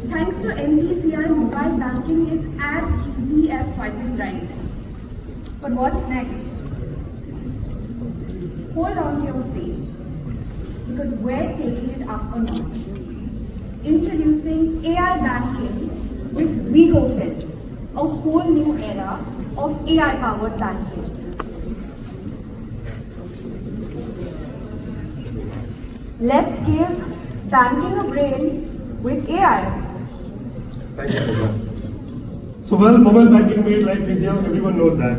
Thanks to NPCI, mobile banking is as easy as swiping right. But what's next? Hold on to your seats, because we're taking it up a notch. Introducing AI banking with WeGoFin, a whole new era of AI-powered banking. Let's give banking a brain with AI. Thank you, Pooja. So, well, mobile banking made life easier, everyone knows that.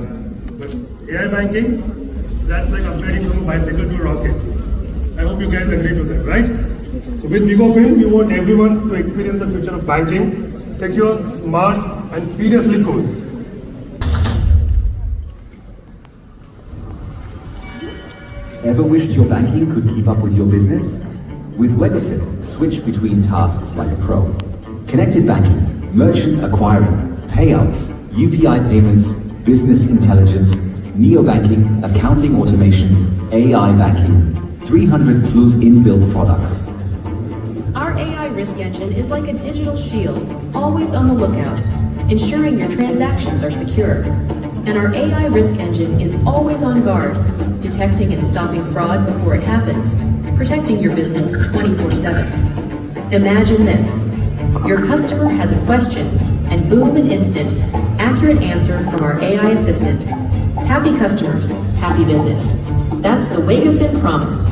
But AI banking, that's like upgrading from a bicycle to a rocket. I hope you guys agree to that, right? So with WeGoFin, we want everyone to experience the future of banking, secure, smart, and seriously cool. Ever wished your banking could keep up with your business? With WeGoFin, switch between tasks like a pro. Connected banking, merchant acquiring, payouts, UPI payments, business intelligence, neo-banking, accounting automation, AI banking, 300 plus inbuilt products. Our AI risk engine is like a digital shield, always on the lookout, ensuring your transactions are secure. And our AI risk engine is always on guard, detecting and stopping fraud before it happens, protecting your business 24/7. Imagine this. Your customer has a question, and boom, an instant, accurate answer from our AI assistant. Happy customers, happy business. That's the WeGoFin promise.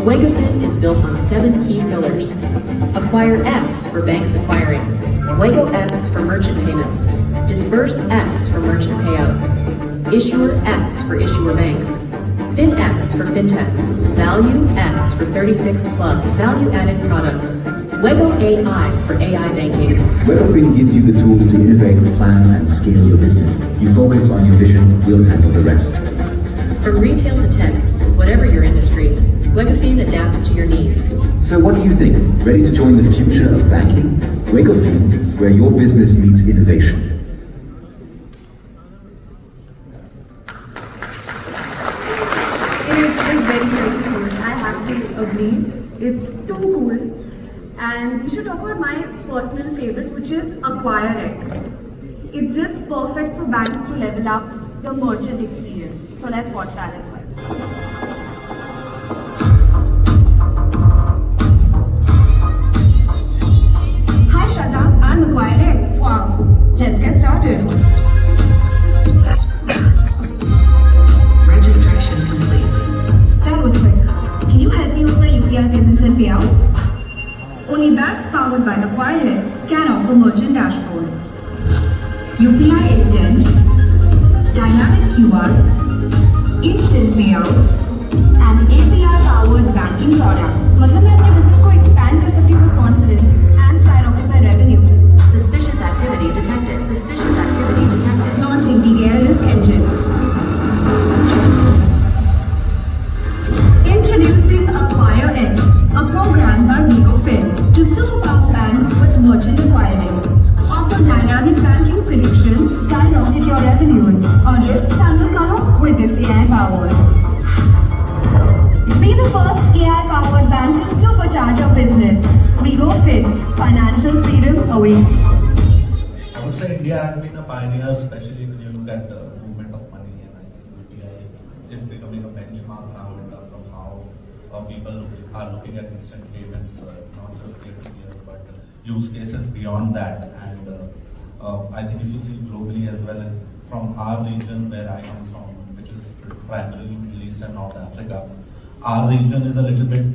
WeGoFin is built on 7 key pillars. Acquire X for banks acquiring, Wego X for merchant payments, Disburse X for merchant payouts, Issuer X for issuer banks, FinX for fintechs, Value X for 36 plus value-added products, Wego AI for AI banking. WeGoFin gives you the tools to innovate, plan, and scale your business. You focus on your vision, we'll handle the rest. From retail to tech, whatever your industry, WeGoFin adapts to your needs. So what do you think? Ready to join the future of banking? WeGoFin, where your business meets innovation. It is very, very cool. I have to agree. It's too cool. And we should talk about my personal favorite, which is Acquire X. It's just perfect for banks to level up the merchant experience. So let's watch that as well. Hi Shraddha, I'm Acquire X. Wow, let's get started. Registration complete. That was quick. Can you help me with my UPI payments and payouts? Only banks powered by Acquire X can offer merchant dashboard, UPI intent, dynamic QR, instant payouts, and API-powered banking products. मतलब मैं अपने business को expand कर सकती हूँ with confidence and skyrocket my revenue. Suspicious activity detected. Suspicious activity detected. Launching the AI risk engine. Introducing Acquire X, a program by WeGoFin to superpower banks with merchant acquiring. Offer dynamic banking solutions, skyrocket your revenues, or risks handle करो with its AI powers. Be the first AI-powered bank to supercharge your business. WeGoFin, financial freedom awaits. I would say India has been a pioneer, especially when you look at the movement of money, and I think UPI is becoming a benchmark now in terms of how people are looking at instant payments, not just peer-to-peer, but use cases beyond that. And I think if you see globally as well, and from our region where I come from, which is primarily Middle East and North Africa, our region is a little bit,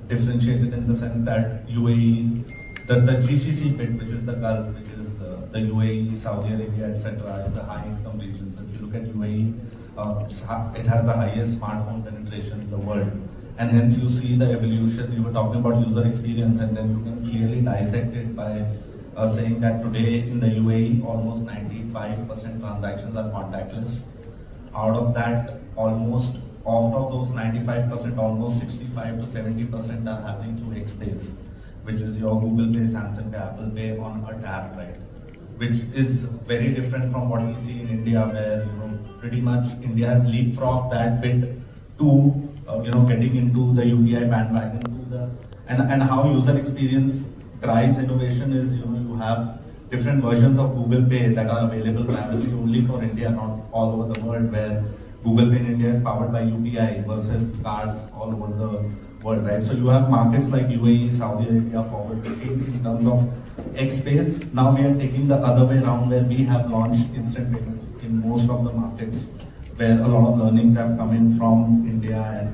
differentiated in the sense that UAE, the GCC bit, which is the Gulf, which is the UAE, Saudi Arabia, etc., is a high-income region. So if you look at UAE, it has the highest smartphone penetration in the world, and hence you see the evolution. You were talking about user experience, and then you can clearly dissect it by saying that today in the UAE, almost 95% transactions are contactless. Out of that, almost out of those 95%, almost 65 to 70% are happening through XPays, which is your Google Pay, Samsung Pay, Apple Pay on a tab, right? Which is very different from what we see in India, where pretty much India has leapfrogged that bit to getting into the UPI bandwagon, and how user experience drives innovation is, you have different versions of Google Pay that are available primarily only for India, not all over the world, where Google Pay in India is powered by UPI versus cards all over the world, right? So you have markets like UAE, Saudi Arabia forward looking in terms of X space. Now we are taking the other way around, where we have launched instant payments in most of the markets, where a lot of learnings have come in from India, and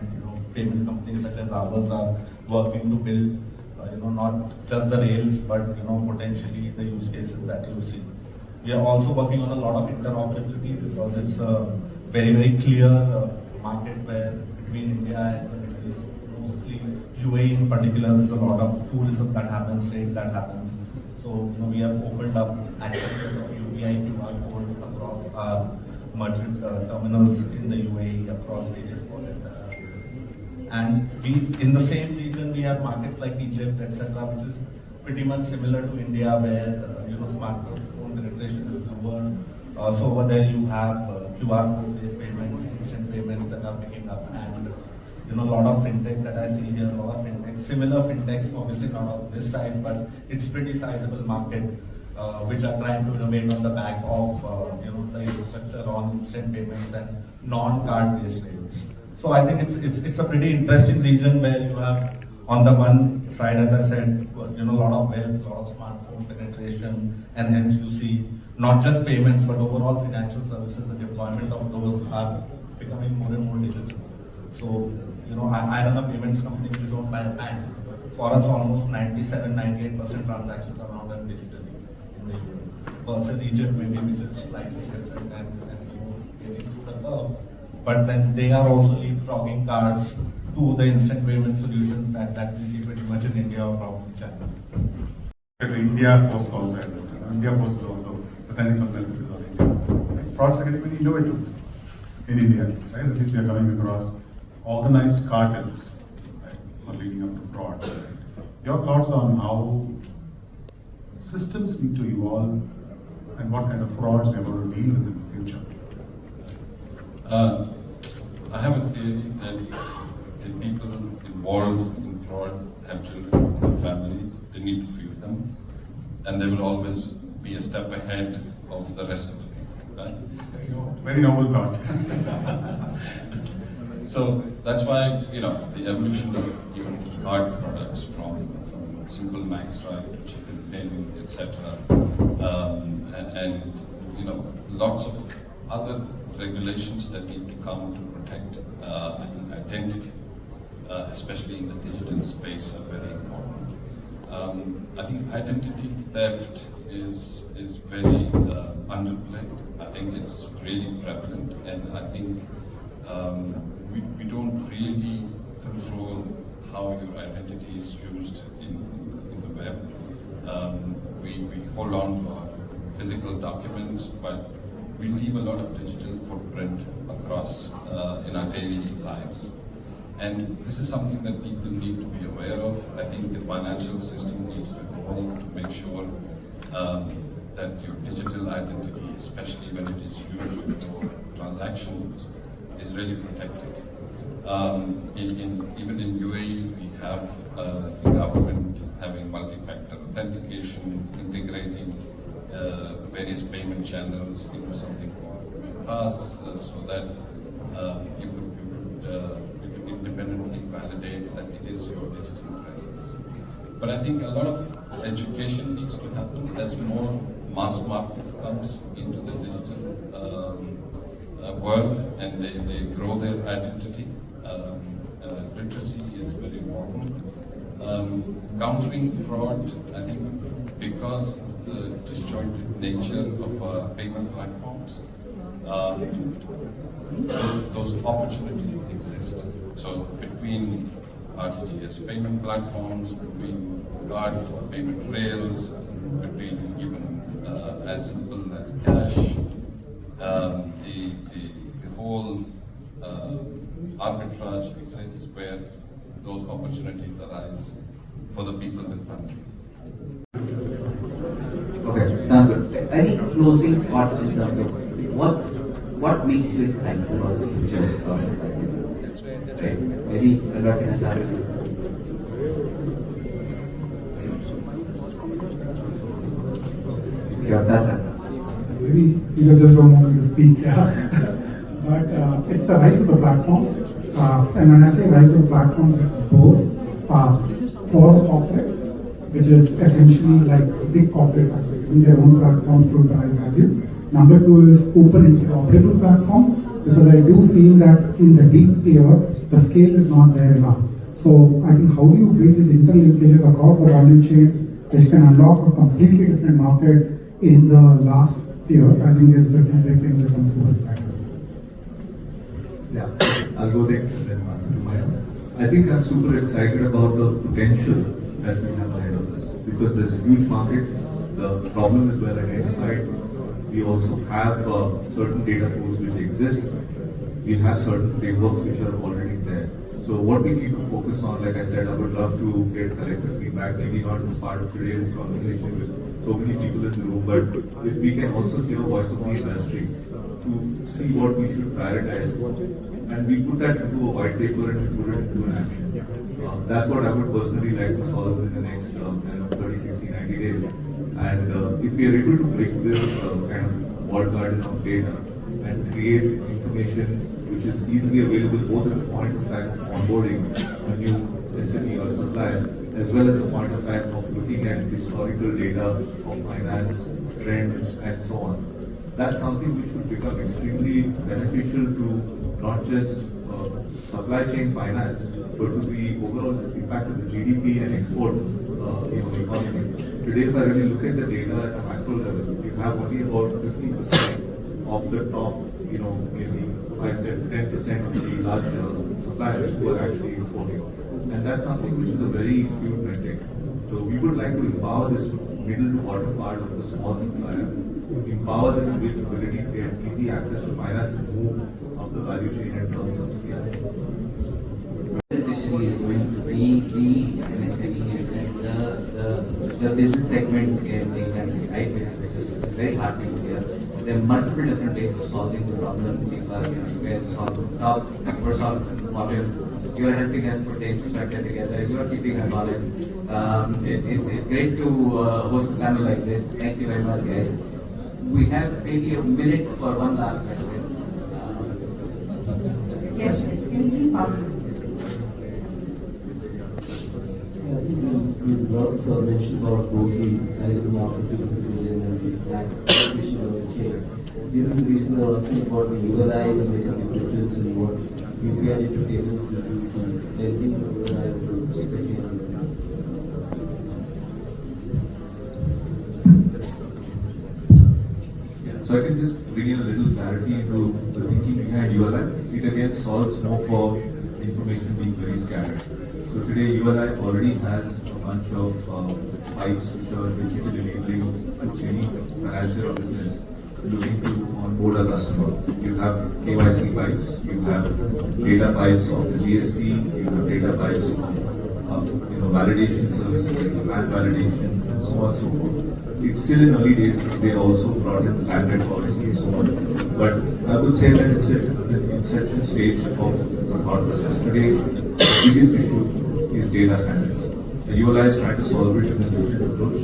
payment companies such as ours are working to build not just the rails, but potentially the use cases that you see. We are also working on a lot of interoperability, because it's a very, very clear market where between India and the Middle East, mostly UAE in particular, there's a lot of tourism that happens, trade that happens. So we have opened up acceptance of UPI QR code across our merchant terminals in the UAE across various wallets. And we, in the same region, we have markets like Egypt, etc., which is pretty much similar to India, where smartphone penetration is lower. So over there you have QR code-based payments, instant payments that are picking up, and a lot of fintechs that I see here, a lot of fintechs, similar fintechs, obviously not of this size, but it's pretty sizable market, which are trying to innovate on the back of the infrastructure on instant payments and non-card-based payments. So I think it's a pretty interesting region, where you have on the one side, as I said, a lot of wealth, a lot of smartphone penetration, and hence you see not just payments but overall financial services. The deployment of those are becoming more and more digital. So I run a payments company which is owned by a bank. For us, almost 97-98% transactions are now done digitally in the UAE, versus Egypt maybe, which is slightly different and getting to the curve. But then they are also leapfrogging cards to the instant payment solutions that we see pretty much in India or probably China. India Post also, I understand. India Post is also sending some messages on India. So frauds are getting very innovative in India, right? At least we are coming across organized cartels, right, are leading up to fraud. Right? Your thoughts on how systems need to evolve and what kind of frauds we are going to deal with in the future? I have a theory that the people involved in fraud have children and families. They need to feed them, and they will always be a step ahead of the rest of the people, right? Very noble thought. So that's why the evolution of even card products from simple magstripe to chicken payment, etc., and lots of other regulations that need to come to protect, I think, identity, especially in the digital space, are very important. I think identity theft is very underplayed. I think it's really prevalent, and I think we don't really control how your identity is used in the web. We hold on to our physical documents, but we leave a lot of digital footprint across in our daily lives. And this is something that people need to be aware of. I think the financial system needs to evolve to make sure that your digital identity, especially when it is used for transactions, is really protected. Even in UAE, we have the government having multi-factor authentication, integrating various payment channels into something called Pass, so that you could independently validate that it is your digital presence. But I think a lot of education needs to happen as more mass market comes into the digital world, and they grow their identity. Literacy is very important. Countering fraud, I think, because the disjointed nature of payment platforms, those opportunities exist. So between RTGS payment platforms, between card payment rails, between even as simple as cash, the whole arbitrage exists where those opportunities arise for the people with families. Okay, sounds good. Any closing thoughts in terms of what makes you excited about the future of supply chain? Right? Maybe Anurag can start with you. It's your turn. Maybe you just don't want me to speak, yeah. But it's the rise of the platforms. And when I say rise of the platforms, it's both for corporate, which is essentially like big corporates are creating their own platforms to drive value. Number two is open interoperable platforms, because I do feel that in the deep tier, the scale is not there enough. So I think how do you build these interlinkages across the value chains, which can unlock a completely different market in the last tier, I think is the two big things that I'm super excited about. Yeah, I'll go next and then pass it to Maya. I think I'm super excited about the potential that we have ahead of us, because there's a huge market. The problem is well identified. We also have certain data pools which exist. We have certain frameworks which are already there. So what we need to focus on, like I said, I would love to get collective feedback, maybe not as part of today's conversation with so many people in the room, but if we can also hear voice of the industry to see what we should prioritize, and we put that into a white paper and we put it into an action. That's what I would personally like to solve in the next 30, 60, 90 days. And if we are able to break this kind of walled garden of data and create information which is easily available both at the point of time of onboarding a new SME or supplier, as well as the point of time of looking at historical data of finance, trends, and so on. That's something which would become extremely beneficial to not just supply chain finance, but to the overall impact of the GDP and export economy. Today, if I really look at the data at a macro level, you have only about 50% of the top, maybe 10% of the large suppliers who are actually exporting. And that's something which is a very skewed metric. So we would like to empower this middle to bottom part of the small supplier, empower them with ability to get easy access to finance and move up the value chain in terms of scale. Beneficiary is going to be the MSME and the business segment in the country, right? Which is very hard to hear. There are multiple different ways of solving the problem. You guys solve the top, we're solving the problem. You're helping us put the infrastructure together. You're keeping us honest. It's great to host a panel like this. Thank you very much, guys. We have maybe a minute for one last question. Yes, can you please pass it? I think we mentioned about both the size of the market, 250 million, and the lack of competition on the chain. Given the recent announcement about the ULI and the difference in what UPI into payments will do to lending to ULI to supply chain. So I can just bring in a little clarity into the thinking behind ULI. It again solves more for information being very scattered. So today ULI already has a bunch of pipes which are digital enabling to any financial business looking to onboard a customer. You have KYC pipes, you have data pipes of the GST, you have data pipes of validation services like land validation and so on and so forth. It's still in early days. They also brought in the land rent policy and so on. But I would say that it's at the inception stage of the thought process. Today, the biggest issue is data standards. The ULI is trying to solve it in a different approach.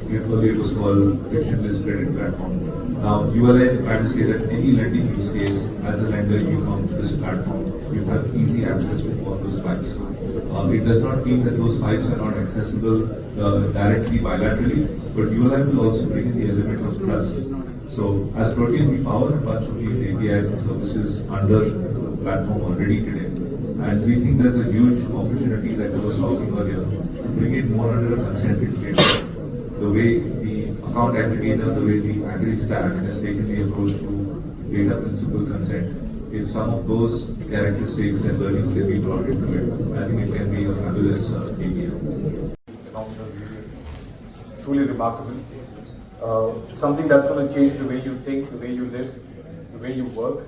Earlier it was called frictionless credit platform. Now, ULI is trying to say that any lending use case, as a lender, you come to this platform, you have easy access to all those pipes. It does not mean that those pipes are not accessible directly bilaterally, but ULI will also bring in the element of trust. So, as Protean, we power a bunch of these APIs and services under the platform already today. And we think there's a huge opportunity, like I was talking earlier, to bring it more under a consented framework. The way the account aggregator, the way the agri stack has taken the approach to data principal consent. If some of those characteristics and learnings can be brought into it, I think it can be a fabulous API. Phenomenal, truly remarkable. Something that's going to change the way you think, the way you live, the way you work.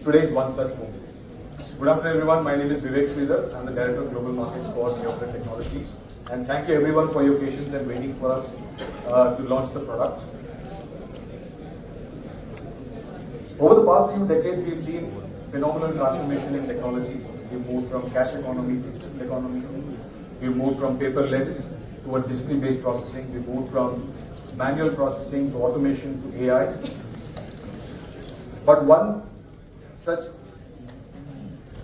Today is one such moment. Good afternoon, everyone. My name is Vivek Sridhar. I'm the Director of Global Markets for Neoprint Technologies. And thank you, everyone, for your patience and waiting for us to launch the product. Over the past few decades, we've seen phenomenal transformation in technology. We've moved from cash economy to digital economy. We've moved from paperless to a digitally based processing. We've moved from manual processing to automation to AI. But one such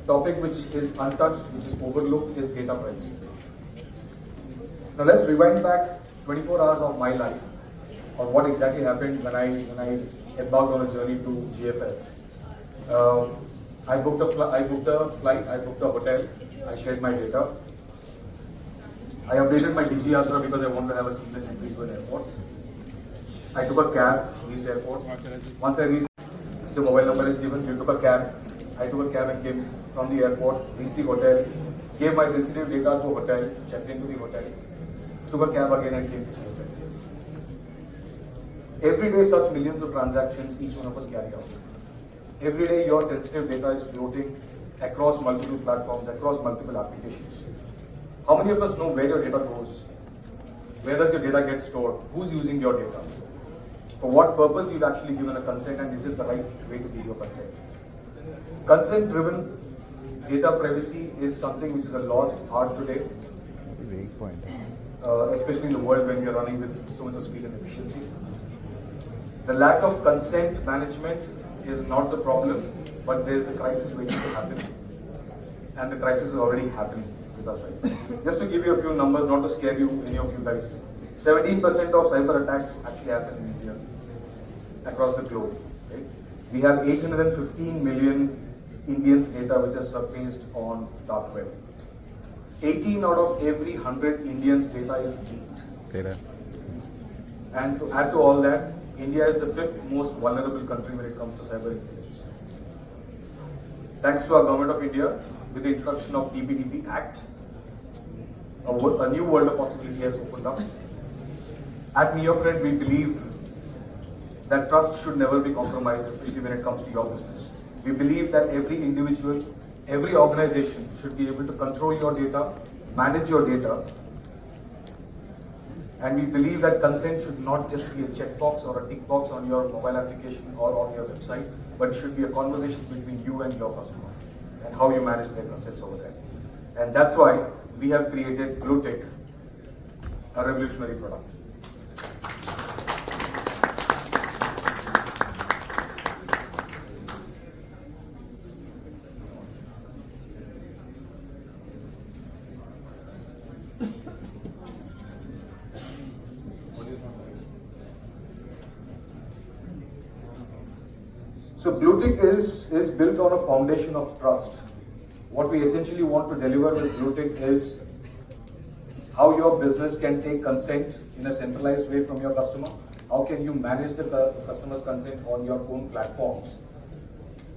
topic which is untouched, which is overlooked, is data privacy. Now let's rewind back 24 hours of my life on what exactly happened when I embarked on a journey to GFL. I booked a flight, I booked a hotel, I shared my data. I updated my DigiYatra because I wanted to have a seamless entry to an airport. I took a cab, reached the airport. Once I reached, the mobile number is given, you took a cab. I took a cab and came from the airport, reached the hotel, gave my sensitive data to a hotel, checked into the hotel, took a cab again and came to GFL. Every day such millions of transactions each one of us carry out. Every day your sensitive data is floating across multiple platforms, across multiple applications. How many of us know where your data goes? Where does your data get stored? Who's using your data? For what purpose you've actually given a consent, and is it the right way to give your consent? Consent-driven data privacy is something which is a lost art today, especially in the world when we are running with so much of speed and efficiency. The lack of consent management is not the problem, but there is a crisis waiting to happen, and the crisis is already happening with us right now. Just to give you a few numbers, not to scare you, any of you guys, 17% of cyber attacks actually happen in India, across the globe. Right? We have 815 million Indians' data which has surfaced on dark web. 18 out of every 100 Indians' data is leaked. And to add to all that, India is the 5th most vulnerable country when it comes to cyber incidents. Thanks to our Government of India, with the introduction of DPDP Act, a new world of possibility has opened up. At Neocred, we believe that trust should never be compromised, especially when it comes to your business. We believe that every individual, every organization should be able to control your data, manage your data, and we believe that consent should not just be a checkbox or a tick box on your mobile application or on your website, but it should be a conversation between you and your customer and how you manage their consents over there. And that's why we have created BlueTick, a revolutionary product. So BlueTick is built on a foundation of trust. What we essentially want to deliver with BlueTick is how your business can take consent in a centralized way from your customer. How can you manage the customer's consent on your own platforms,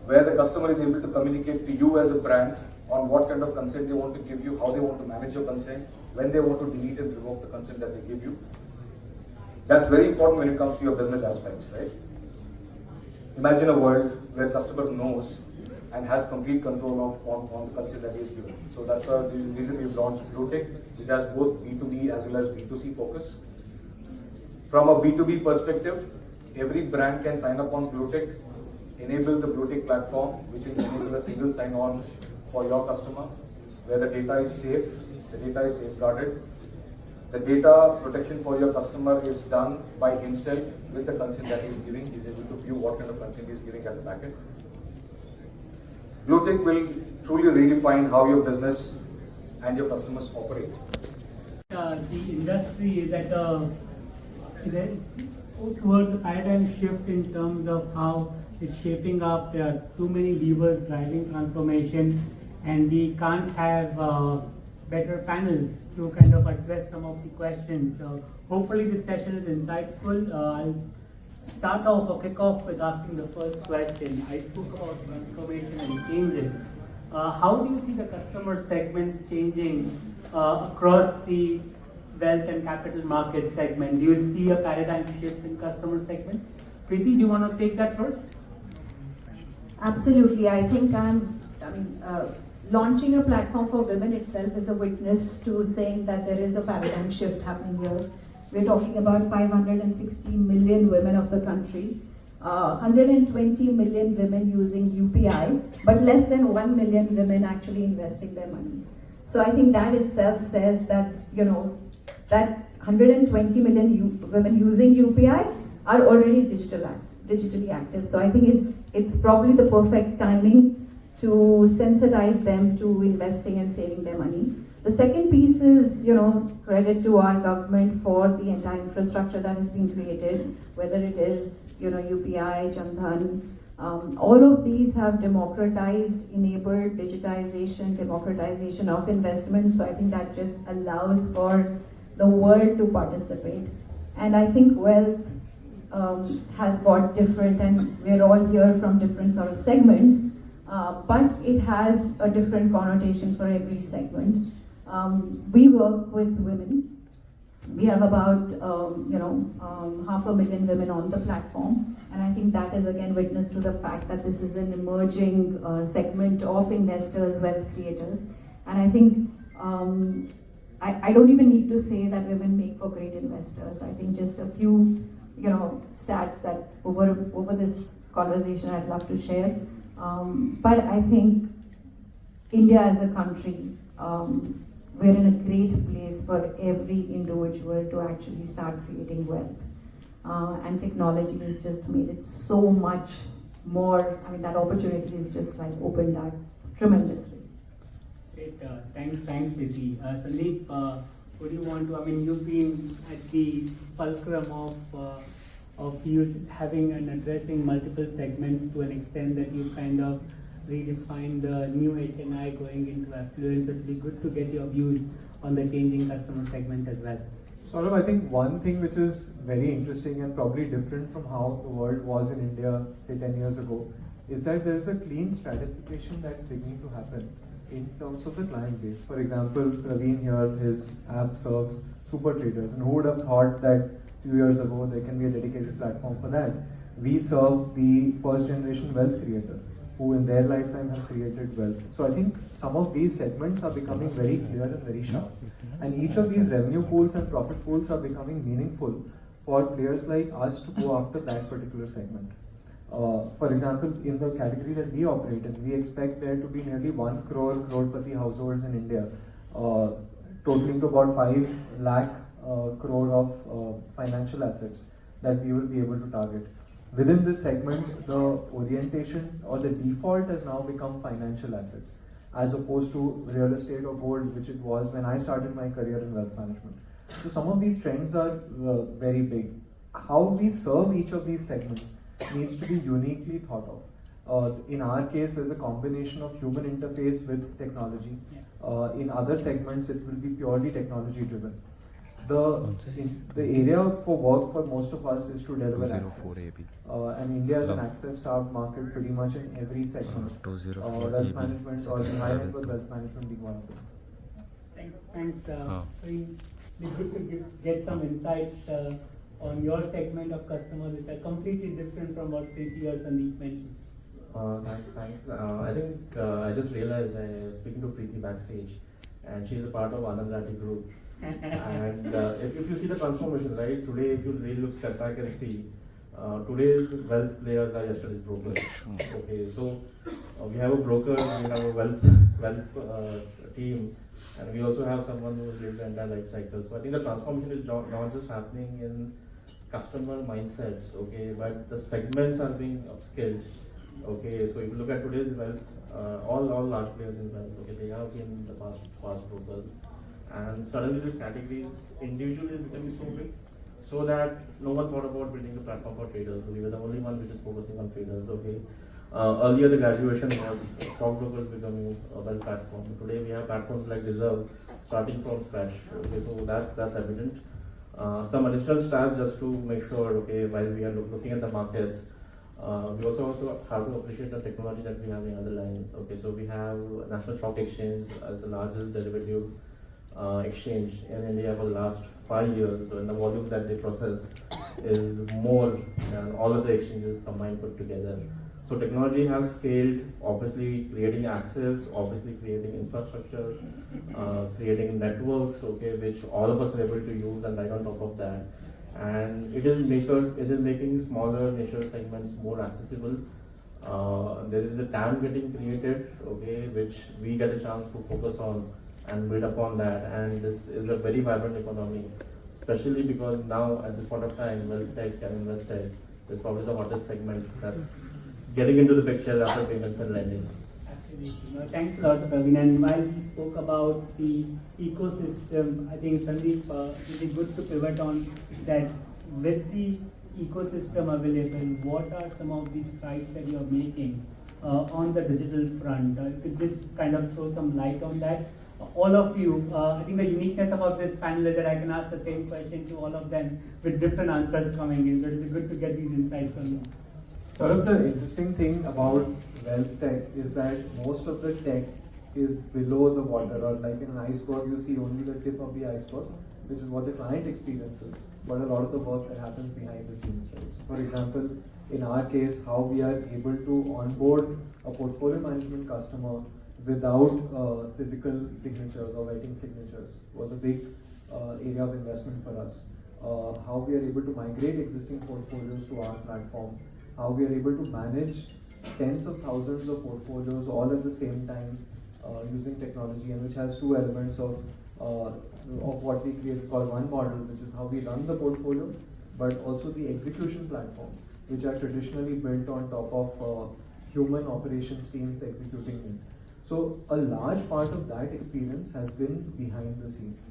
where the customer is able to communicate to you as a brand on what kind of consent they want to give you, how they want to manage your consent, when they want to delete and revoke the consent that they give you. That's very important when it comes to your business aspects, right? Imagine a world where customer knows and has complete control on the consent that he is given. So that's the reason we've launched BlueTick, which has both B2B as well as B2C focus. From a B2B perspective, every brand can sign up on BlueTick, enable the BlueTick platform, which will enable a single sign-on for your customer, where the data is safe, the data is safeguarded. The data protection for your customer is done by himself with the consent that he is giving. He is able to view what kind of consent he is giving at the back end. BlueTick will truly redefine how your business and your customers operate. The industry is towards a paradigm shift in terms of how it's shaping up. There are too many levers driving transformation, and we can't have better panels to kind of address some of the questions. So hopefully this session is insightful. I'll start off or kick off with asking the first question. I spoke about transformation and changes. How do you see the customer segments changing across the wealth and capital market segment? Do you see a paradigm shift in customer segments? Preeti, do you want to take that first? Absolutely. I think launching a platform for women itself is a witness to saying that there is a paradigm shift happening here. We're talking about 560 million women of the country, 120 million women using UPI, but less than 1 million women actually investing their money. So I think that itself says that, that 120 million women using UPI are already digitally active. So I think it's probably the perfect timing to sensitize them to investing and saving their money. The second piece is, credit to our government for the entire infrastructure that has been created, whether it is, UPI, Jan Dhan, all of these have democratized, enabled digitization, democratization of investment. So I think that just allows for the world to participate. And I think wealth has got different, and we're all here from different sort of segments, but it has a different connotation for every segment. We work with women. We have about 500,000 women on the platform, and I think that is again witness to the fact that this is an emerging segment of investors, wealth creators. And I think I don't even need to say that women make for great investors. I think just a few stats that over this conversation I'd love to share. But I think India as a country, we're in a great place for every individual to actually start creating wealth. And technology has just made it so much more, that opportunity is just like opened up tremendously. Great, thanks Preeti. Sandeep, would you want to, you've been at the fulcrum of having and addressing multiple segments to an extent that you've kind of redefine the new HNI going into affluence. It would be good to get your views on the changing customer segment as well. Saurabh, I think one thing which is very interesting and probably different from how the world was in India, say 10 years ago, is that there is a clean stratification that's beginning to happen in terms of the client base. For example, Praveen here, his app serves super traders, and who would have thought that 2 years ago there can be a dedicated platform for that? We serve the first generation wealth creator, who in their lifetime have created wealth. So I think some of these segments are becoming very clear and very sharp. And each of these revenue pools and profit pools are becoming meaningful for players like us to go after that particular segment. For example, in the category that we operate in, we expect there to be nearly 1 crore crorepati households in India, totaling to about 5 lakh crore of financial assets that we will be able to target. Within this segment, the orientation or the default has now become financial assets, as opposed to real estate or gold, which it was when I started my career in wealth management. So some of these trends are very big. How we serve each of these segments needs to be uniquely thought of. In our case, there's a combination of human interface with technology. In other segments, it will be purely technology driven. The area for work for most of us is to deliver access. And India is an access-starved market pretty much in every segment. Wealth management or the high net worth wealth management being one of them. Thanks. It's good to get some insights on your segment of customers, which are completely different from what Preeti or Sandeep mentioned. Thanks. I think I just realized I was speaking to Preeti backstage, and she's a part of Anand Rathi group. And if you see the transformation, right, today if you really look step back and see, today's wealth players are yesterday's brokers. Okay, so we have a broker, we have a wealth team, and we also have someone who has lived the entire life cycle. So I think the transformation is not just happening in customer mindsets, okay, but the segments are being upskilled. Okay, so if you look at today's wealth, all large players in wealth, okay, they have been the past brokers. And suddenly this category is individually becoming so big, so that no one thought about building a platform for traders. So we were the only one which is focusing on traders. Okay. Earlier the graduation was stockbrokers becoming a wealth platform. Today we have platforms like Reserve starting from scratch. Okay, so that's evident. Some additional stats just to make sure. Okay, while we are looking at the markets, we also have to appreciate the technology that we have in other line. Okay, so we have National Stock Exchange as the largest derivative exchange in India for the last 5 years, and the volume that they process is more than all of the exchanges combined put together. So technology has scaled, obviously creating access, obviously creating infrastructure, creating networks, okay, which all of us are able to use, and right on top of that. And it is making smaller niche segments more accessible. There is a TAM getting created, okay, which we get a chance to focus on and build upon that, and this is a very vibrant economy. especially because now at this point of time, wealth tech and invest tech is probably the hottest segment that's getting into the picture after payments and lending. Absolutely. No, thanks a lot, Praveen. And while we spoke about the ecosystem, I think Sandeep, it is good to pivot on that. With the ecosystem available, what are some of the strides that you are making on the digital front? Could this kind of throw some light on that? All of you, I think the uniqueness about this panel is that I can ask the same question to all of them with different answers coming in. So it will be good to get these insights from you. Sort of the interesting thing about wealth tech is that most of the tech is below the water, or like in an iceberg, you see only the tip of the iceberg, which is what the client experiences, but a lot of the work that happens behind the scenes, right? So for example, in our case, how we are able to onboard a portfolio management customer without physical signatures or writing signatures was a big area of investment for us. How we are able to migrate existing portfolios to our platform, how we are able to manage tens of thousands of portfolios all at the same time using technology, and which has two elements of what we created called one model, which is how we run the portfolio, but also the execution platform, which are traditionally built on top of human operations teams executing it. So a large part of that experience has been behind the scenes.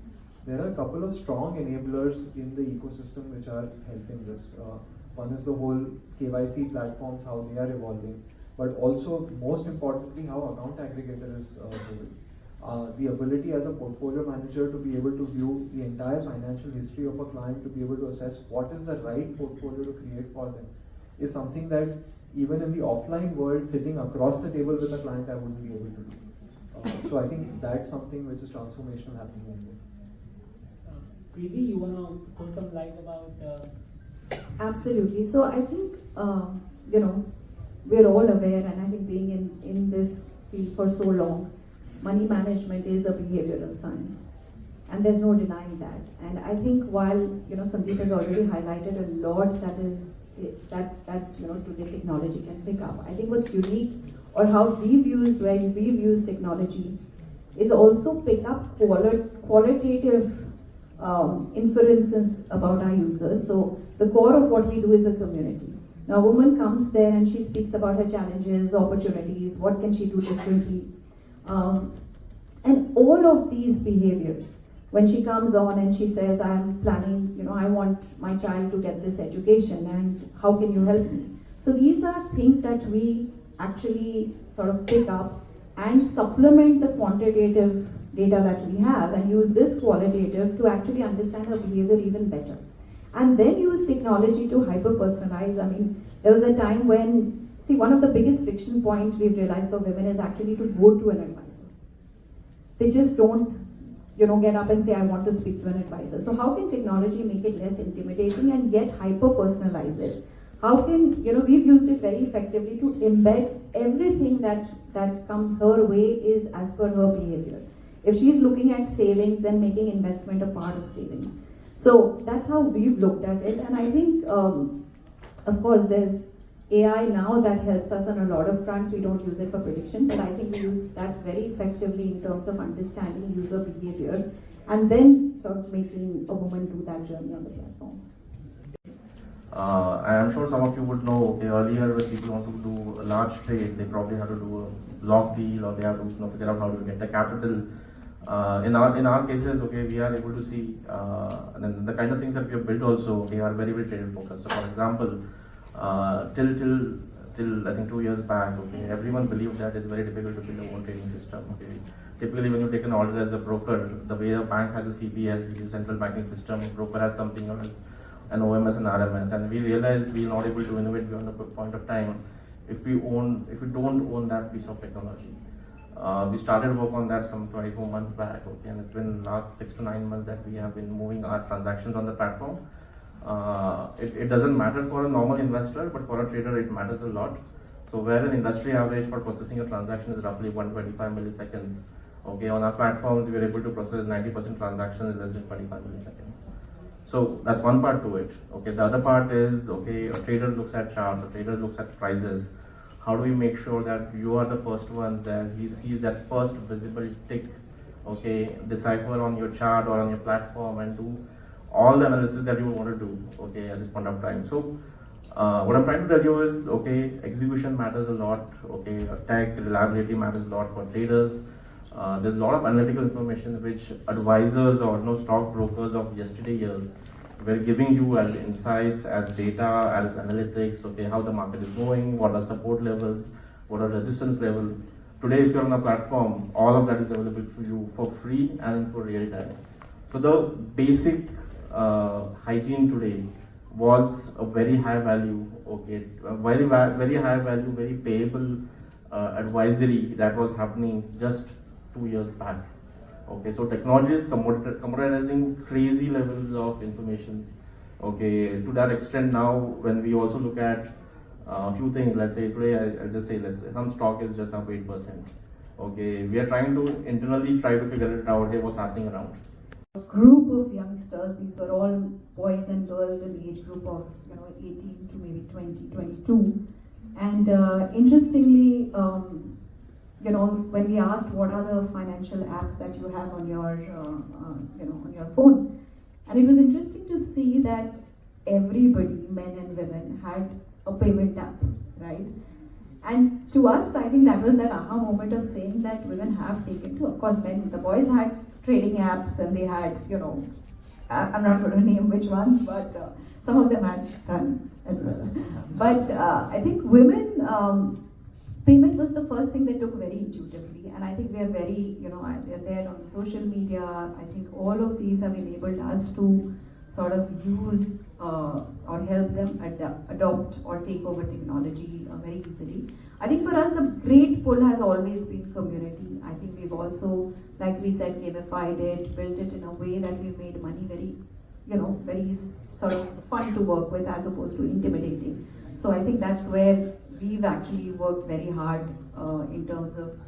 There are a couple of strong enablers in the ecosystem which are helping this. One is the whole KYC platforms, how they are evolving, but also most importantly, how account aggregator is moving. The ability as a portfolio manager to be able to view the entire financial history of a client, to be able to assess what is the right portfolio to create for them, is something that even in the offline world, sitting across the table with a client, I wouldn't be able to do. So I think that's something which is transformational happening in India. Preeti, you want to throw some light about? Absolutely. So I think, we're all aware, and I think being in this field for so long, money management is a behavioral science, and there's no denying that. And I think while Sandeep has already highlighted a lot that today technology can pick up, I think what's unique, or how we've used technology, is also pick up qualitative inferences about our users. So the core of what we do is a community. Now a woman comes there and she speaks about her challenges, opportunities, what can she do differently. And all of these behaviors, when she comes on and she says, I'm planning, I want my child to get this education, and how can you help me? So these are things that we actually sort of pick up and supplement the quantitative data that we have, and use this qualitative to actually understand her behavior even better. And then use technology to hyper-personalize. I mean, there was a time when, one of the biggest friction points we've realized for women is actually to go to an advisor. They just don't, get up and say, I want to speak to an advisor. So how can technology make it less intimidating and yet hyper-personalize it? How can, we've used it very effectively to embed everything that comes her way is as per her behavior. If she's looking at savings, then making investment a part of savings. So that's how we've looked at it. And I think, of course, there's AI now that helps us on a lot of fronts. We don't use it for prediction, but I think we use that very effectively in terms of understanding user behavior and then sort of making a woman do that journey on the platform. I am sure some of you would know, earlier when people want to do a large trade, they probably have to do a block deal, or they have to figure out how to get the capital. In our cases, we are able to see, and then the kind of things that we have built also, are very, very trade focused. So for example, till I think 2 years back, everyone believed that it's very difficult to build a own trading system. Typically when you take an order as a broker, the way a bank has a CBS, which is central banking system, a broker has something else, an OMS and RMS, and we realized we are not able to innovate beyond a point of time if we don't own that piece of technology. We started work on that some 24 months back, and it's been last 6 to 9 months that we have been moving our transactions on the platform. It doesn't matter for a normal investor, but for a trader it matters a lot. So where an industry average for processing a transaction is roughly 125 milliseconds, on our platforms we are able to process 90% transactions in less than 25 milliseconds. So that's one part to it. The other part is, a trader looks at charts, a trader looks at prices. How do we make sure that you are the first ones that he sees that first visible tick, decipher on your chart or on your platform and do all the analysis that you want to do, okay, at this point of time. So what I'm trying to tell you is, okay, execution matters a lot, okay, tech reliability matters a lot for traders. There's a lot of analytical information which advisors or stock brokers of yesterday years were giving you as insights, as data, as analytics, okay, how the market is going, what are support levels, what are resistance level. Today, if you're on a platform, all of that is available to you for free and for real time. So the basic hygiene today was a very high value, okay, very high value, very payable advisory that was happening just 2 years back. Okay, so technology is commoditizing crazy levels of informations. Okay, to that extent now, when we also look at a few things, let's say today, I'll just say, let's say some stock is just up 8%. Okay, we are trying to internally try to figure it out, what's happening around. A group of youngsters, these were all boys and girls in the age group of 18 to maybe 20, 22. And interestingly, when we asked what are the financial apps that you have on your, on your phone, and it was interesting to see that everybody, men and women, had a payment app, right? And to us, I think that was that aha moment of saying that women have taken to, of course, men, the boys had trading apps and they had, I'm not going to name which ones, but some of them had done as well. But I think women, payment was the first thing they took very intuitively, and I think we are very, they're there on the social media. I think all of these have enabled us to sort of use or help them adopt or take over technology very easily. I think for us, the great pull has always been community. I think we've also, like we said, gamified it, built it in a way that we made money very, very sort of fun to work with as opposed to intimidating. So I think that's where we've actually worked very hard in terms of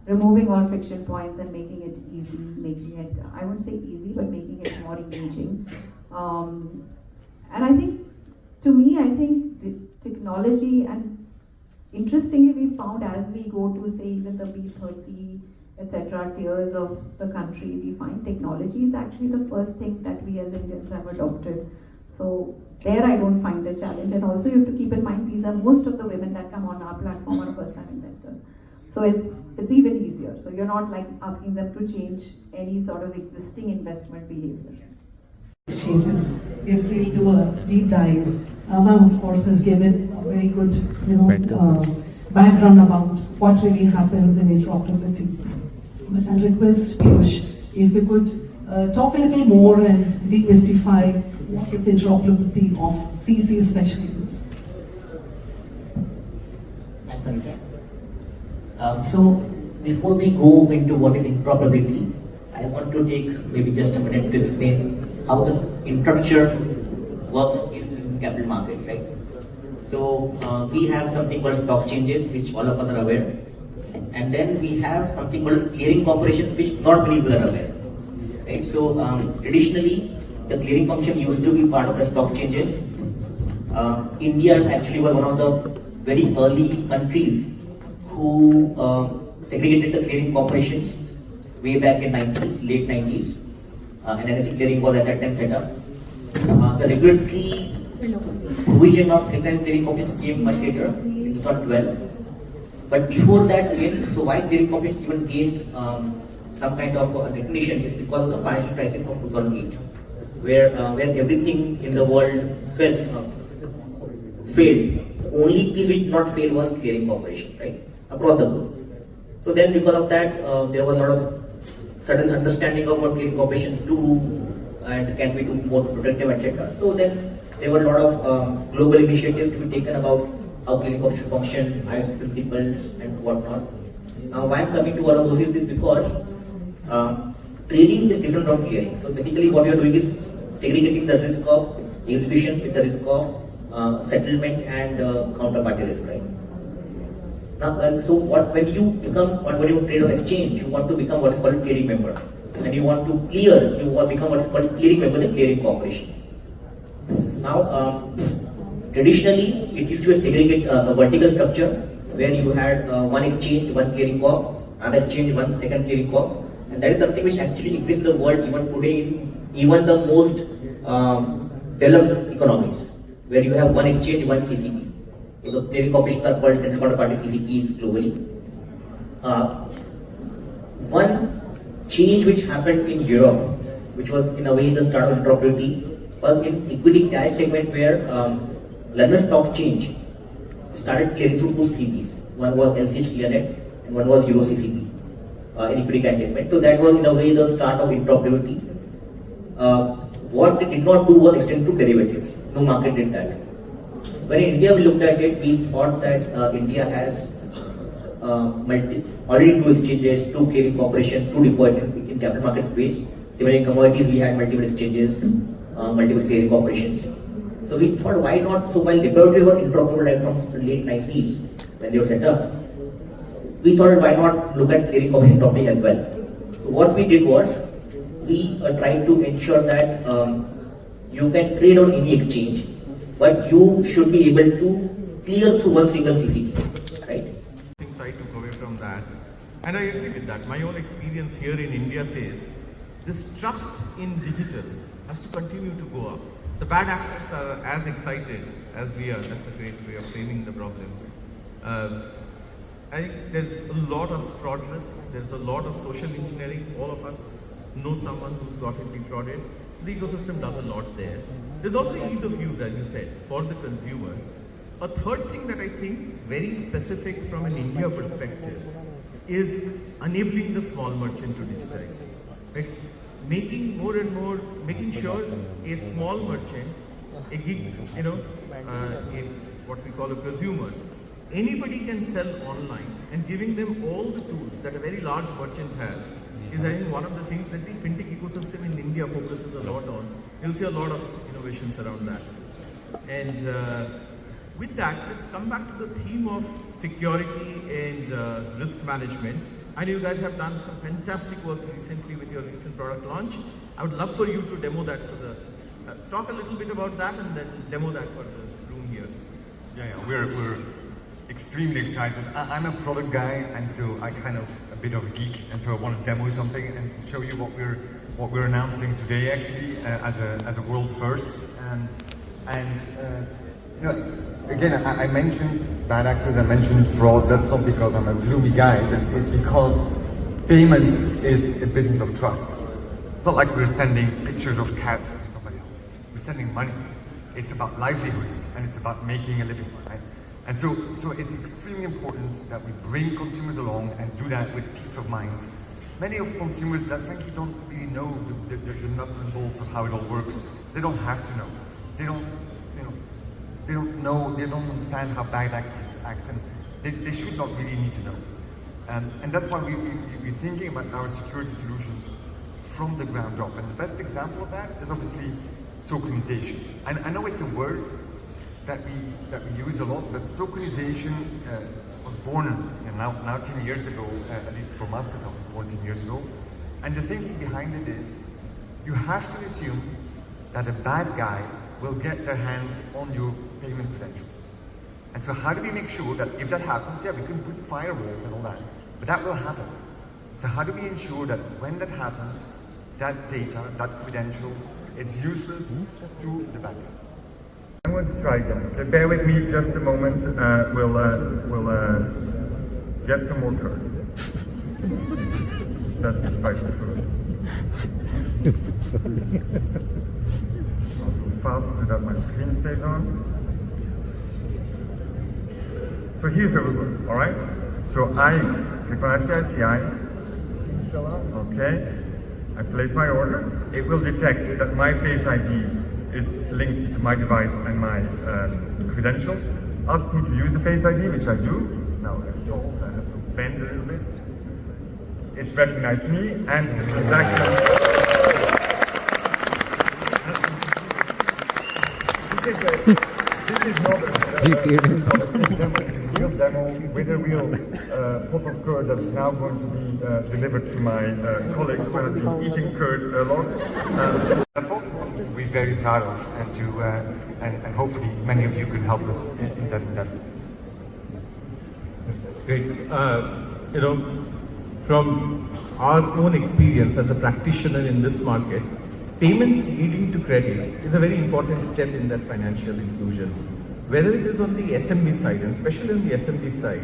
removing all friction points and making it easy, making it, I wouldn't say easy, but making it more engaging. And I think, to me, I think technology, and interestingly, we found as we go to, say, even the B30, etc. tiers of the country, we find technology is actually the first thing that we as Indians have adopted. So there I don't find a challenge. And also you have to keep in mind, these are most of the women that come on our platform are first-time investors. So it's even easier. So you're not like asking them to change any sort of existing investment behavior. Exchanges. If we do a deep dive, ma'am of course has given a very good, background about what really happens in interoperability. But I'll request Piyush if we could talk a little more and demystify what is interoperability of CC especially. Thanks, Anita. So before we go into what is interoperability, I want to take maybe just a minute to explain how the infrastructure works in capital market, right? So we have something called stock exchanges, which all of us are aware, and then we have something called as clearing corporations, which not many people are aware, right? So traditionally, the clearing function used to be part of the stock exchanges. India actually was one of the very early countries who segregated the clearing corporations way back in 90s, late 90s. And NSE clearing was at that time set up. The regulatory provision of recurring clearing corporations came much later, in 2012. But before that, again, so why clearing corporations even gained some kind of recognition is because of the financial crisis of 2008, where everything in the world failed. Only piece which did not fail was clearing corporation, right, across the board. So then, because of that, there was a lot of certain understanding of what clearing corporations do and can be do more productive, etc. So then there were a lot of global initiatives to be taken about how clearing corporations function, highest principles, and whatnot. Now, why I'm coming to all of those is because trading is different from clearing. So basically, what we are doing is segregating the risk of execution with the risk of settlement and counterparty risk, right? Now, so when you trade on exchange, you want to become what is called a clearing member, and you want to clear, you want to become what is called clearing member, the clearing corporation. Now, traditionally, it used to be a vertical structure where you had one exchange, one clearing corp, another exchange, one second clearing corp, and that is something which actually exists in the world even today in even the most developed economies, where you have one exchange, one CCP. So the clearing corporations are called central counterparty CCPs globally. One change which happened in Europe, which was in a way the start of interoperability, was in equity cash segment where London Stock Exchange started clearing through two CCPs. One was LCH ClearNet and one was Euro CCP in equity cash segment. So that was in a way the start of interoperability. What they did not do was extend to derivatives. No market did that. When in India we looked at it, we thought that India has already two exchanges, two clearing corporations, two depositories in capital market space. Even in commodities we had multiple exchanges, multiple clearing corporations. So we thought, why not? So while depositories were interoperable right from the late 90s when they were set up, we thought, why not look at clearing corporation topic as well? So what we did was, we tried to ensure that you can trade on any exchange, but you should be able to clear through one single CCP, right? Things I took away from that, and I agree with that. My own experience here in India says this trust in digital has to continue to go up. The bad actors are as excited as we are. That's a great way of framing the problem. I think there's a lot of fraud risk. There's a lot of social engineering. All of us know someone who's got it defrauded. The ecosystem does a lot there. There's also ease of use, as you said, for the consumer. A third thing that I think very specific from an India perspective is enabling the small merchant to digitize. Right? Making more and more, making sure a small merchant, a gig, what we call a consumer, anybody can sell online, and giving them all the tools that a very large merchant has is, I think, one of the things that the fintech ecosystem in India focuses a lot on. You'll see a lot of innovations around that. And with that, let's come back to the theme of security and risk management. I know you guys have done some fantastic work recently with your recent product launch. I would love for you to demo that to the, talk a little bit about that and then demo that for the room here. Yeah, we're extremely excited. I'm a product guy, and so I kind of a bit of a geek, and so I want to demo something and show you what we're announcing today, actually, as a world first. Again, I mentioned bad actors, I mentioned fraud. That's not because I'm a gloomy guy, it's because payments is a business of trust. It's not like we're sending pictures of cats to somebody else. We're sending money. It's about livelihoods, and it's about making a living, right? And so it's extremely important that we bring consumers along and do that with peace of mind. Many of consumers that frankly don't really know the nuts and bolts of how it all works. They don't have to know. They don't know, they don't understand how bad actors act, and they should not really need to know. And that's why we're thinking about our security solutions from the ground up. And the best example of that is obviously tokenization. And I know it's a word that we use a lot, but tokenization was born now 10 years ago, at least for Mastercard was born 10 years ago. And the thinking behind it is, you have to assume that a bad guy will get their hands on your payment credentials. And so how do we make sure that if that happens, yeah, we can put firewalls and all that, but that will happen. So how do we ensure that when that happens, that data, that credential is useless to the bad guy? I'm going to try again. Okay, bear with me just a moment. We'll get some more code. That is spicy food. I'll do fast so that my screen stays on. So here's the rule, all right? So I click on ICICI. Okay. I place my order. It will detect that my Face ID is linked to my device and my credential. Ask me to use the Face ID, which I do. Now I have to bend a little bit. It's recognized me and the transaction. This is not a demo. This is a real demo with a real pot of curd that is now going to be delivered to my colleague who has been eating curd a lot. We're very proud of, and hopefully many of you can help us in that endeavor. Great. From our own experience as a practitioner in this market, payments leading to credit is a very important step in that financial inclusion. Whether it is on the SMB side, and especially on the SMB side,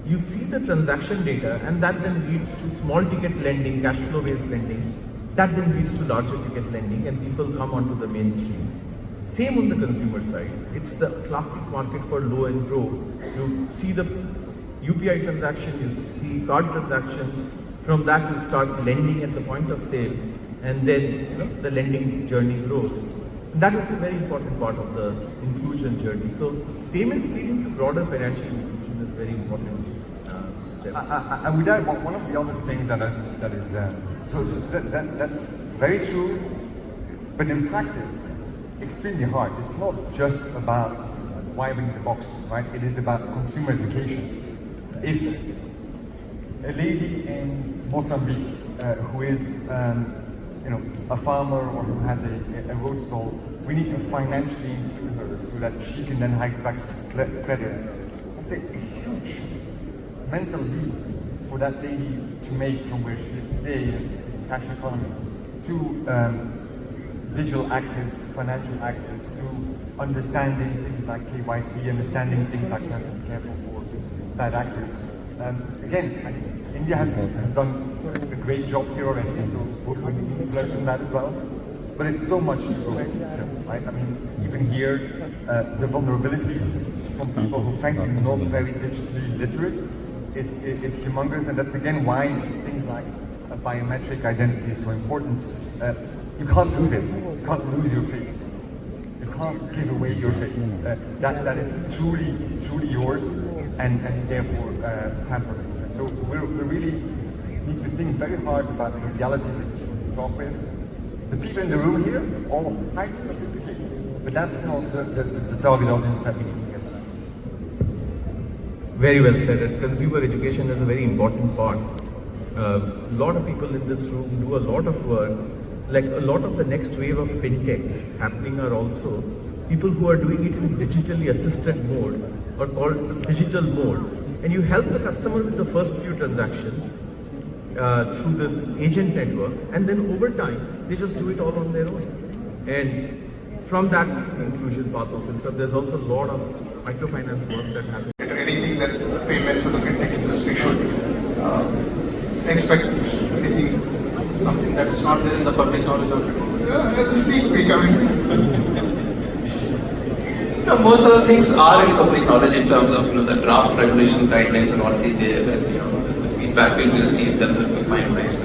you see the transaction data, and that then leads to small ticket lending, cash flow based lending, that then leads to larger ticket lending, and people come onto the mainstream. Same on the consumer side. It's the classic market for low and grow. You see the UPI transaction, you see card transactions, from that you start lending at the point of sale, and then the lending journey grows. That is a very important part of the inclusion journey. So payments leading to broader financial inclusion is very important step. I would add one of the other things that's very true, but in practice, extremely hard. It's not just about wiring the boxes, right? It is about consumer education. If a lady in Mozambique who is a farmer or who has a road stall, we need to financially include her so that she can then have access to credit. That's a huge mental leap for that lady to make from where she is today in a cash economy to digital access, financial access, to understanding things like KYC, understanding things like you have to be careful for bad actors. Again, I think India has done a great job here already, so we need to learn from that as well. But it's so much to go still, right? I mean, even here, the vulnerabilities from people who frankly are not very digitally literate is humongous, and that's again why things like biometric identity is so important. You can't lose it. You can't lose your face. You can't give away your face. That is truly yours, and therefore tampered. So we really need to think very hard about the realities that we talk with. The people in the room here, all highly sophisticated, but that's not the target audience that we need to get. Very well said. And consumer education is a very important part. A lot of people in this room do a lot of work. Like a lot of the next wave of fintechs happening are also people who are doing it in digitally assisted mode or called digital mode. And you help the customer with the first few transactions through this agent network, and then over time they just do it all on their own. And from that inclusion path opens up. There's also a lot of microfinance work that happens. Anything that the payments or the fintech industry should expect, anything, something that is not there in the public knowledge already. Let's sneak peek, I mean. Most of the things are in public knowledge in terms of the draft regulation guidelines are already there, and the feedback will be received, then will be finalized.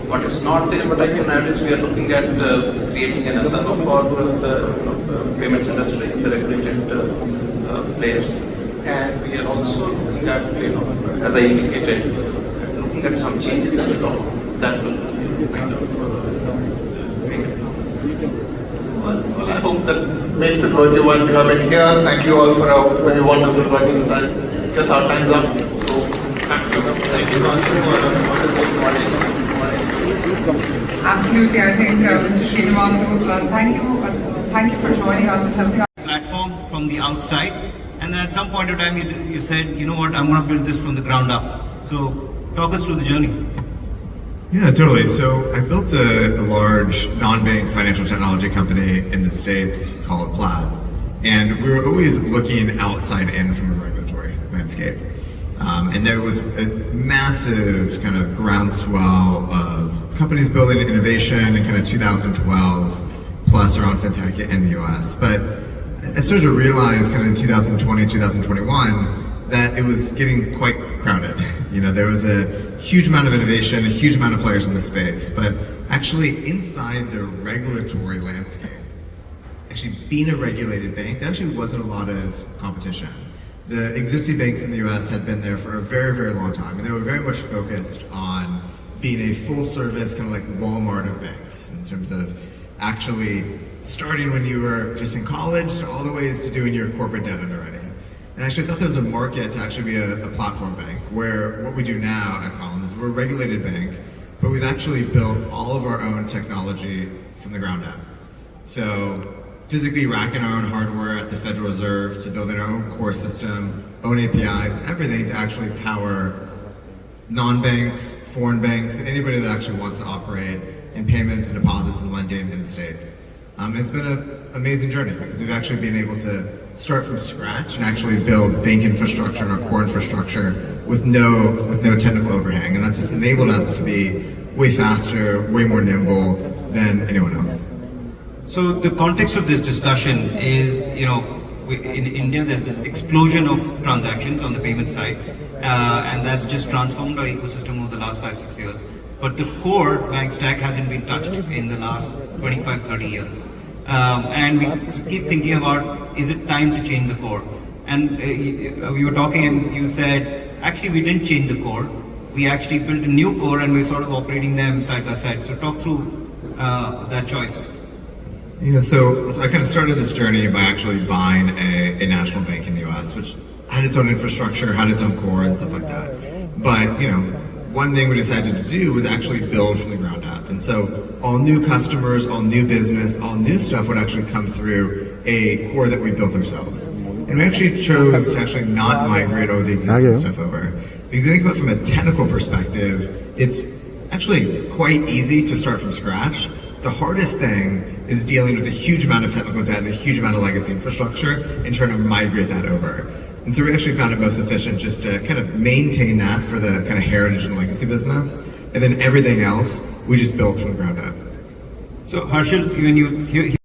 What is not there, but I can add is we are looking at creating an SRO for the payments industry, the regulated players, and we are also looking at, as I indicated, looking at some changes in the law that will kind of make it. Well, I hope that makes it worth your while to have it here. Thank you all for a very wonderful working side. Just our time's up. So, thank you. Thank you. Absolutely, I think Mr. Srinivasu, thank you for joining us and helping us. Platform from the outside, and then at some point of time you said, you know what, I'm going to build this from the ground up. So talk us through the journey. Yeah, totally. So I built a large non-bank financial technology company in the States called Plaid. And we were always looking outside in from a regulatory landscape. And there was a massive kind of groundswell of companies building innovation in kind of 2012 plus around fintech in the US. But I started to realize kind of in 2020, 2021, that it was getting quite crowded. There was a huge amount of innovation, a huge amount of players in the space, but actually inside the regulatory landscape, actually being a regulated bank, there actually wasn't a lot of competition. The existing banks in the US had been there for a very, very long time, and they were very much focused on being a full service, kind of like Walmart of banks, in terms of actually starting when you were just in college, all the ways to doing your corporate debt underwriting. And actually I thought there was a market to actually be a platform bank, where what we do now at Column is we're a regulated bank, but we've actually built all of our own technology from the ground up. So physically racking our own hardware at the Federal Reserve, to building our own core system, own APIs, everything to actually power non-banks, foreign banks, and anybody that actually wants to operate in payments and deposits and lending in the States. It's been an amazing journey because we've actually been able to start from scratch and actually build bank infrastructure and our core infrastructure with no technical overhang, and that's just enabled us to be way faster, way more nimble than anyone else. So the context of this discussion is, in India there's this explosion of transactions on the payment side, and that's just transformed our ecosystem over the last 5-6 years. But the core bank stack hasn't been touched in the last 25-30 years. And we keep thinking about, is it time to change the core? And we were talking and you said, actually we didn't change the core. We actually built a new core and we're sort of operating them side by side. So talk through that choice. Yeah, so I kind of started this journey by actually buying a national bank in the US, which had its own infrastructure, had its own core and stuff like that. But, one thing we decided to do was actually build from the ground up. And so all new customers, all new business, all new stuff would actually come through a core that we built ourselves. And we actually chose to actually not migrate all the existing stuff over. Because you think about it from a technical perspective, it's actually quite easy to start from scratch. The hardest thing is dealing with a huge amount of technical debt and a huge amount of legacy infrastructure and trying to migrate that over. And so we actually found it most efficient just to kind of maintain that for the kind of heritage and legacy business. And then everything else, we just built from the ground up. So Harshil, when you